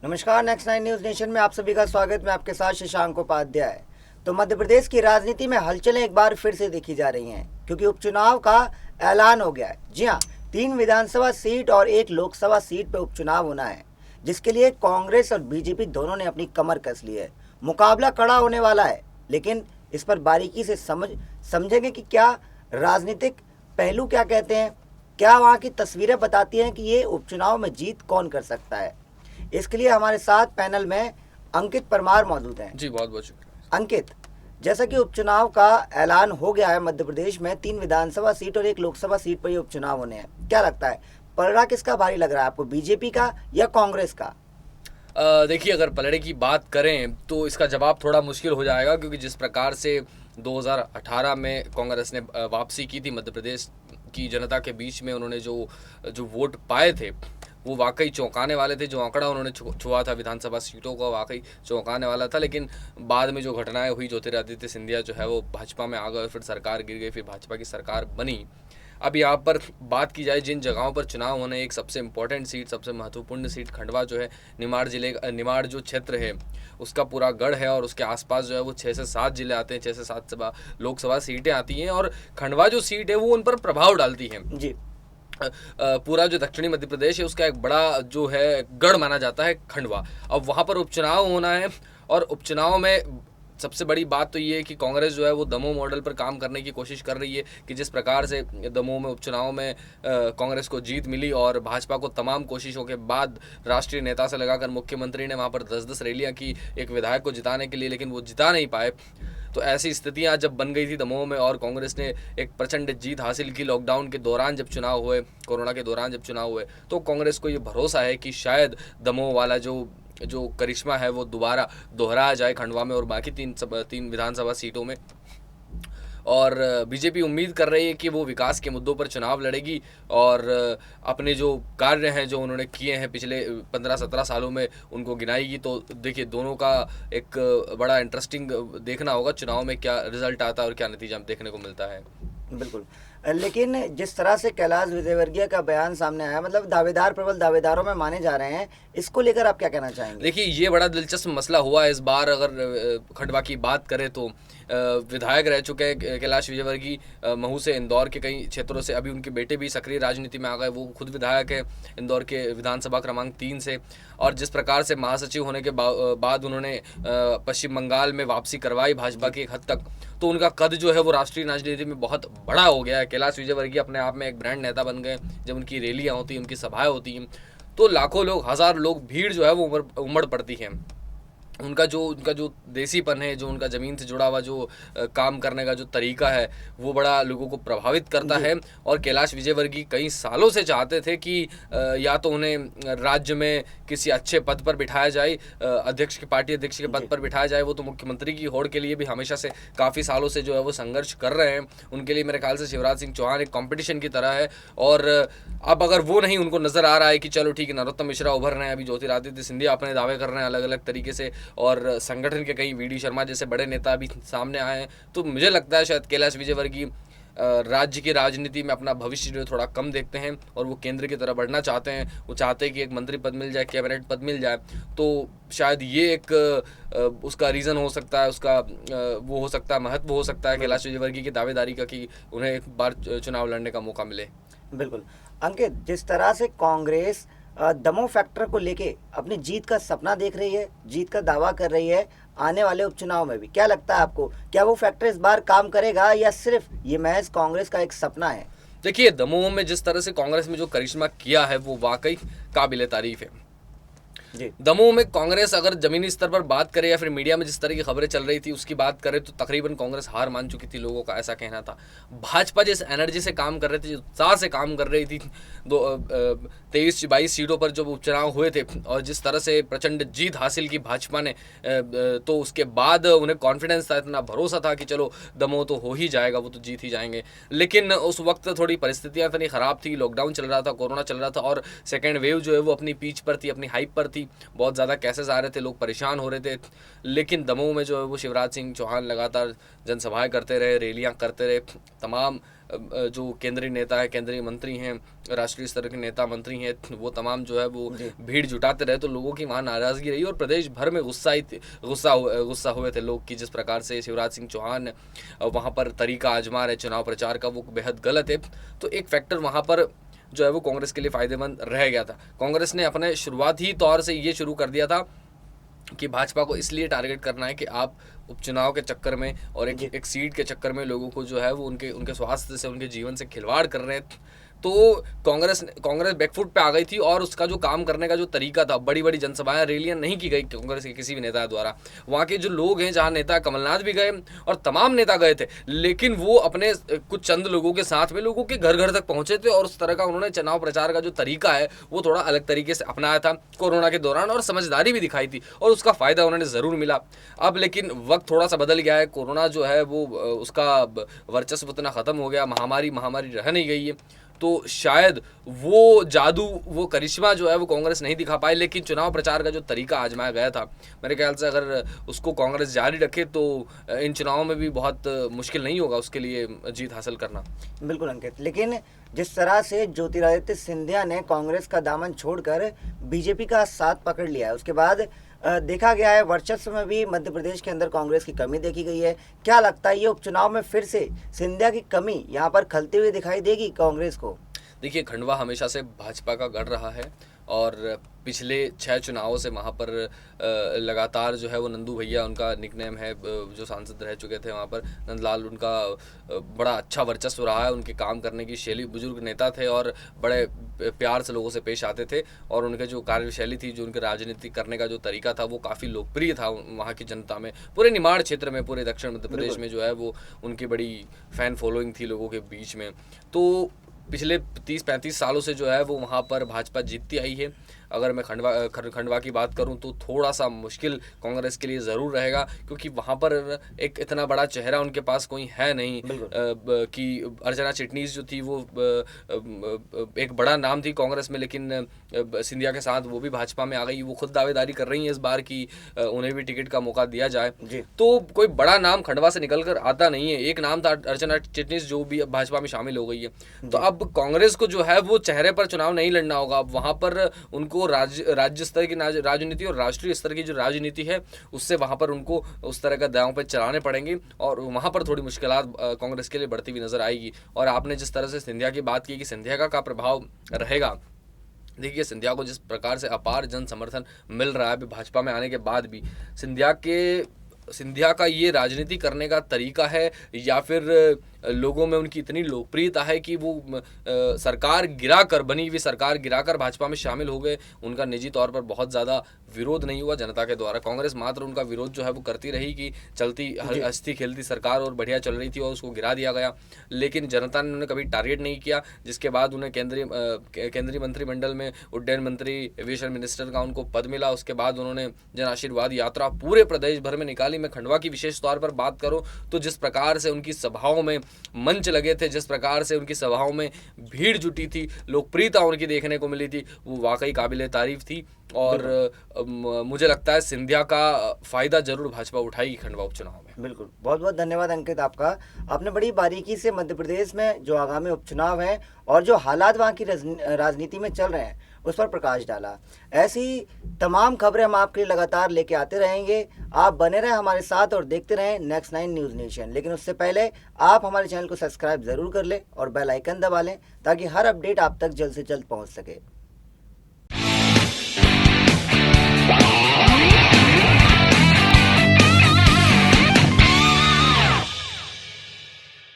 नमस्कार, next nine news nation में आप सभी का स्वागत। मैं आपके साथ शशांक उपाध्याय। तो मध्य प्रदेश की राजनीति में हलचलें एक बार फिर से देखी जा रही हैं क्योंकि उपचुनाव का ऐलान हो गया है। जी हाँ, 3 विधानसभा सीट और 1 लोकसभा सीट पर उपचुनाव होना है, जिसके लिए कांग्रेस और बीजेपी दोनों ने अपनी कमर कस ली है। मुकाबला कड़ा होने वाला है, लेकिन इस पर बारीकी से समझेंगे कि क्या राजनीतिक पहलू क्या कहते हैं, क्या वहाँ की तस्वीरें बताती हैं कि ये उपचुनाव में जीत कौन कर सकता है। इसके लिए हमारे साथ पैनल में अंकित परमार मौजूद हैं। जी, बहुत बहुत शुक्रिया। अंकित, जैसा कि उपचुनाव का ऐलान हो गया है, मध्य प्रदेश में 3 विधानसभा सीट और 1 लोकसभा सीट पर ये उपचुनाव होने हैं, क्या लगता है पलड़ा किसका भारी लग रहा है आपको, बीजेपी का या कांग्रेस का? देखिए, अगर पलड़े की बात करें तो इसका जवाब थोड़ा मुश्किल हो जाएगा, क्योंकि जिस प्रकार से 2018 में कांग्रेस ने वापसी की थी मध्य प्रदेश की जनता के बीच में, उन्होंने जो वोट पाए थे वो वाकई चौंकाने वाले थे। जो आंकड़ा उन्होंने छुआ था विधानसभा सीटों का, वाकई चौंकाने वाला था। लेकिन बाद में जो घटनाएं हुई, ज्योतिरादित्य सिंधिया जो है वो भाजपा में आ गए, फिर सरकार गिर गई, फिर भाजपा की सरकार बनी। अब यहाँ पर बात की जाए जिन जगहों पर चुनाव होने, एक सबसे इम्पोर्टेंट सीट, सबसे महत्वपूर्ण सीट खंडवा जो है, निमाड़ जो क्षेत्र है उसका पूरा गढ़ है, और उसके आसपास जो है वो 6 से 7 जिले आते हैं, 6 से 7 लोकसभा सीटें आती हैं, और खंडवा जो सीट है वो उन पर प्रभाव डालती है। जी, पूरा जो दक्षिणी मध्य प्रदेश है उसका एक बड़ा जो है गढ़ माना जाता है खंडवा। अब वहाँ पर उपचुनाव होना है, और उपचुनाव में सबसे बड़ी बात तो ये है कि कांग्रेस जो है वो दमोह मॉडल पर काम करने की कोशिश कर रही है, कि जिस प्रकार से दमोह में उपचुनाव में कांग्रेस को जीत मिली, और भाजपा को तमाम कोशिशों के बाद राष्ट्रीय नेता से लगाकर मुख्यमंत्री ने वहाँ पर 10-10 रैलियाँ की एक विधायक को जिताने के लिए, लेकिन वो जिता नहीं पाए। तो ऐसी स्थितियां जब बन गई थी दमोह में, और कांग्रेस ने एक प्रचंड जीत हासिल की लॉकडाउन के दौरान जब चुनाव हुए, कोरोना के दौरान जब चुनाव हुए, तो कांग्रेस को ये भरोसा है कि शायद दमोह वाला जो करिश्मा है वो दोबारा दोहराया जाए खंडवा में और बाकी 3 विधानसभा सीटों में। और बीजेपी उम्मीद कर रही है कि वो विकास के मुद्दों पर चुनाव लड़ेगी, और अपने जो कार्य हैं जो उन्होंने किए हैं पिछले 15-17 सालों में उनको गिनाएगी। तो देखिए, दोनों का एक बड़ा इंटरेस्टिंग देखना होगा चुनाव में क्या रिजल्ट आता है और क्या नतीजा देखने को मिलता है। बिल्कुल। लेकिन जिस तरह से कैलाश विजयवर्गीय का बयान सामने आया, मतलब दावेदार प्रबल दावेदारों में माने जा रहे हैं, इसको लेकर आप क्या कहना चाहेंगे? देखिए, ये बड़ा दिलचस्प मसला हुआ है इस बार। अगर खंडवा की बात करें तो विधायक रह चुके हैं कैलाश विजयवर्गीय महू से, इंदौर के कई क्षेत्रों से। अभी उनके बेटे भी सक्रिय राजनीति में आ गए, वो खुद विधायक है इंदौर के विधानसभा क्रमांक 3 से। और जिस प्रकार से महासचिव होने के बाद उन्होंने पश्चिम बंगाल में वापसी करवाई भाजपा की एक हद तक, तो उनका कद जो है वो राष्ट्रीय राजनीति में बहुत बड़ा हो गया है। कैलाश विजयवर्गीय अपने आप में एक ब्रांड नेता बन गए। जब उनकी रैलियाँ होती हैं, उनकी सभाएं होती हैं, तो लाखों लोग, 1000 लोग भीड़ जो है वो उमड़ पड़ती है। उनका जो देसीपन है, जो उनका ज़मीन से जुड़ा हुआ जो काम करने का जो तरीका है, वो बड़ा लोगों को प्रभावित करता है। और कैलाश विजयवर्गीय कई सालों से चाहते थे कि या तो उन्हें राज्य में किसी अच्छे पद पर बिठाया जाए, पार्टी अध्यक्ष के पद पर बिठाया जाए। वो तो मुख्यमंत्री की होड़ के लिए भी हमेशा से काफ़ी सालों से जो है वो संघर्ष कर रहे हैं। उनके लिए मेरे ख्याल से शिवराज सिंह चौहान एक कॉम्पिटिशन की तरह है। और अब अगर वो नहीं, उनको नज़र आ रहा है कि चलो ठीक है, नरोत्तम मिश्रा उभर रहे हैं, अभी ज्योतिरादित्य सिंधिया अपने दावे कर रहे हैं अलग अलग तरीके से, और संगठन के कई वी.डी. शर्मा जैसे बड़े नेता अभी सामने आए हैं, तो मुझे लगता है शायद कैलाश विजयवर्गीय राज्य की राजनीति में अपना भविष्य जो थोड़ा कम देखते हैं, और वो केंद्र की तरफ बढ़ना चाहते हैं। वो चाहते हैं कि एक मंत्री पद मिल जाए, कैबिनेट पद मिल जाए। तो शायद ये एक उसका रीज़न हो सकता है, उसका वो हो सकता है, महत्व हो सकता है कैलाश विजयवर्गीय की दावेदारी का, कि उन्हें एक बार चुनाव लड़ने का मौका मिले। बिल्कुल। अंकित, जिस तरह से कांग्रेस दमोह फैक्टर को लेके अपनी जीत का सपना देख रही है, जीत का दावा कर रही है आने वाले उपचुनाव में भी, क्या लगता है आपको, क्या वो फैक्टर इस बार काम करेगा या सिर्फ ये महज कांग्रेस का एक सपना है? देखिए, दमोह में जिस तरह से कांग्रेस में जो करिश्मा किया है वो वाकई काबिले तारीफ है। दमोह में कांग्रेस अगर जमीनी स्तर पर बात करे या फिर मीडिया में जिस तरह की खबरें चल रही थी उसकी बात करें, तो तकरीबन कांग्रेस हार मान चुकी थी, लोगों का ऐसा कहना था। भाजपा जिस एनर्जी से काम कर रही थी, उत्साह से काम कर रही थी, 23-22 सीटों पर जब उपचुनाव हुए थे, और जिस तरह से प्रचंड जीत हासिल की भाजपा ने, तो उसके बाद उन्हें कॉन्फिडेंस था, इतना भरोसा था कि चलो दमोह तो हो ही जाएगा, वो तो जीत ही जाएंगे। लेकिन उस वक्त थोड़ी परिस्थितियाँ इतनी ख़राब थी, लॉकडाउन चल रहा था, कोरोना चल रहा था, और सेकेंड वेव जो है वो अपनी पीच पर थी, अपनी हाइप पर थी। थी, बहुत ज़्यादा केसेस आ रहे थे, लोग परेशान हो रहे थे, लेकिन दमोह में जो है वो शिवराज सिंह चौहान लगातार जनसभाएं करते रहे, रैलियां करते रहे, तमाम जो केंद्रीय नेता है, केंद्रीय मंत्री हैं, राष्ट्रीय स्तर के नेता मंत्री हैं, वो तमाम जो है वो भीड़ जुटाते रहे, तो लोगों की वहाँ नाराज़गी रही और प्रदेश भर में गुस्सा हुए थे लोग कि जिस प्रकार से शिवराज सिंह चौहान वहाँ पर तरीका आजमा रहे चुनाव प्रचार का, वो बेहद गलत है। तो एक फैक्टर वहाँ पर जो है वो कांग्रेस के लिए फ़ायदेमंद रह गया था। कांग्रेस ने अपने शुरुआती तौर से ये शुरू कर दिया था कि भाजपा को इसलिए टारगेट करना है कि आप उपचुनाव के चक्कर में और एक सीट के चक्कर में लोगों को जो है वो उनके स्वास्थ्य से, उनके जीवन से खिलवाड़ कर रहे हैं। तो कांग्रेस बैकफुट पे आ गई थी और उसका जो काम करने का जो तरीका था, बड़ी बड़ी जनसभाएं, रैलियां नहीं की गई कांग्रेस के किसी भी नेता द्वारा। वहाँ के जो लोग हैं, जहाँ नेता कमलनाथ भी गए और तमाम नेता गए थे, लेकिन वो अपने कुछ चंद लोगों के साथ में लोगों के घर घर तक पहुंचे थे और उस तरह का उन्होंने चुनाव प्रचार का जो तरीका है वो थोड़ा अलग तरीके से अपनाया था कोरोना के दौरान, और समझदारी भी दिखाई थी और उसका फ़ायदा उन्होंने ज़रूर मिला। अब लेकिन वक्त थोड़ा सा बदल गया है, कोरोना जो है वो उसका वर्चस्व उतना ख़त्म हो गया, महामारी रह नहीं गई है, तो शायद वो जादू, वो करिश्मा जो है वो कांग्रेस नहीं दिखा पाई। लेकिन चुनाव प्रचार का जो तरीका आजमाया गया था, मेरे ख्याल से अगर उसको कांग्रेस जारी रखे तो इन चुनावों में भी बहुत मुश्किल नहीं होगा उसके लिए जीत हासिल करना। बिल्कुल अंकित, लेकिन जिस तरह से ज्योतिरादित्य सिंधिया ने कांग्रेस का दामन छोड़कर बीजेपी का साथ पकड़ लिया है, उसके बाद देखा गया है वर्चस्व में भी मध्य प्रदेश के अंदर कांग्रेस की कमी देखी गई है। क्या लगता है ये उपचुनाव में फिर से सिंधिया की कमी यहाँ पर खलते हुए दिखाई देगी कांग्रेस को? देखिए, खंडवा हमेशा से भाजपा का गढ़ रहा है और पिछले 6 चुनावों से वहाँ पर लगातार जो है वो नंदू भैया उनका निकनेम है, जो सांसद रह चुके थे वहाँ पर, नंदलाल, उनका बड़ा अच्छा वर्चस्व रहा है, उनके काम करने की शैली, बुजुर्ग नेता थे और बड़े प्यार से लोगों से पेश आते थे और उनके जो कार्यशैली थी, जो उनके राजनीति करने का जो तरीका था वो काफ़ी लोकप्रिय था वहाँ की जनता में, पूरे निमाड़ क्षेत्र में, पूरे दक्षिण मध्य प्रदेश में जो है वो उनकी बड़ी फ़ैन फॉलोइंग थी लोगों के बीच में। तो पिछले 30-35 सालों से जो है वो वहाँ पर भाजपा जीतती आई है। अगर मैं खंडवा की बात करूं तो थोड़ा सा मुश्किल कांग्रेस के लिए ज़रूर रहेगा, क्योंकि वहाँ पर एक इतना बड़ा चेहरा उनके पास कोई है नहीं कि अर्चना चिटनीस जो थी वो एक बड़ा नाम थी कांग्रेस में, लेकिन सिंधिया के साथ वो भी भाजपा में आ गई। वो खुद दावेदारी कर रही हैं इस बार कि उन्हें भी टिकट का मौका दिया जाए, तो कोई बड़ा नाम खंडवा से निकल कर आता नहीं है। एक नाम था अर्चना चिटनीस जो भी अब भाजपा में शामिल हो गई है। तो अब कांग्रेस को जो है वो चेहरे पर चुनाव नहीं लड़ना होगा, अब वहाँ पर उनको राज्य स्तर की राजनीति और राष्ट्रीय स्तर की जो राजनीति है उससे वहाँ पर उनको उस तरह का दांव पे चलाने पड़ेंगे और वहाँ पर थोड़ी मुश्किलात कांग्रेस के लिए बढ़ती हुई नजर आएगी। और आपने जिस तरह से सिंधिया की बात की कि सिंधिया का क्या प्रभाव रहेगा, देखिए, सिंधिया को जिस प्रकार से अपार जन समर्थन मिल रहा है अभी भाजपा में आने के बाद भी, सिंधिया का ये राजनीति करने का तरीका है या फिर लोगों में उनकी इतनी लोकप्रियता है कि वो बनी हुई सरकार गिराकर भाजपा में शामिल हो गए। उनका निजी तौर पर बहुत ज़्यादा विरोध नहीं हुआ जनता के द्वारा, कांग्रेस मात्र उनका विरोध जो है वो करती रही कि चलती हंसती खेलती सरकार और बढ़िया चल रही थी और उसको गिरा दिया गया, लेकिन जनता ने उन्हें कभी टारगेट नहीं किया। जिसके बाद उन्हें केंद्रीय मंत्रिमंडल में उड्डयन मंत्री, एविएशन मिनिस्टर का उनको पद मिला। उसके बाद उन्होंने जन आशीर्वाद यात्रा पूरे प्रदेश भर में निकाली। मैं खंडवा की विशेष तौर पर बात करूँ तो जिस प्रकार से उनकी सभाओं में मंच लगे थे, जिस प्रकार से उनकी सभाओं में भीड़ जुटी थी, लोकप्रियता उनकी देखने को मिली थी, वो वाकई काबिले तारीफ थी। और मुझे लगता है सिंधिया का फायदा जरूर भाजपा उठाएगी खंडवा उपचुनाव में। बिल्कुल, बहुत बहुत धन्यवाद अंकित आपका। आपने बड़ी बारीकी से मध्य प्रदेश में जो आगामी उपचुनाव है और जो हालात वहाँ की राजनीति में चल रहे हैं उस पर प्रकाश डाला। ऐसी तमाम खबरें हम आपके लिए लगातार लेके आते रहेंगे। आप बने रहें हमारे साथ और देखते रहें नेक्स्ट 9 न्यूज़ नेशन। लेकिन उससे पहले आप हमारे चैनल को सब्सक्राइब ज़रूर कर लें और बेल आइकन दबा लें ताकि हर अपडेट आप तक जल्द से जल्द पहुँच सके।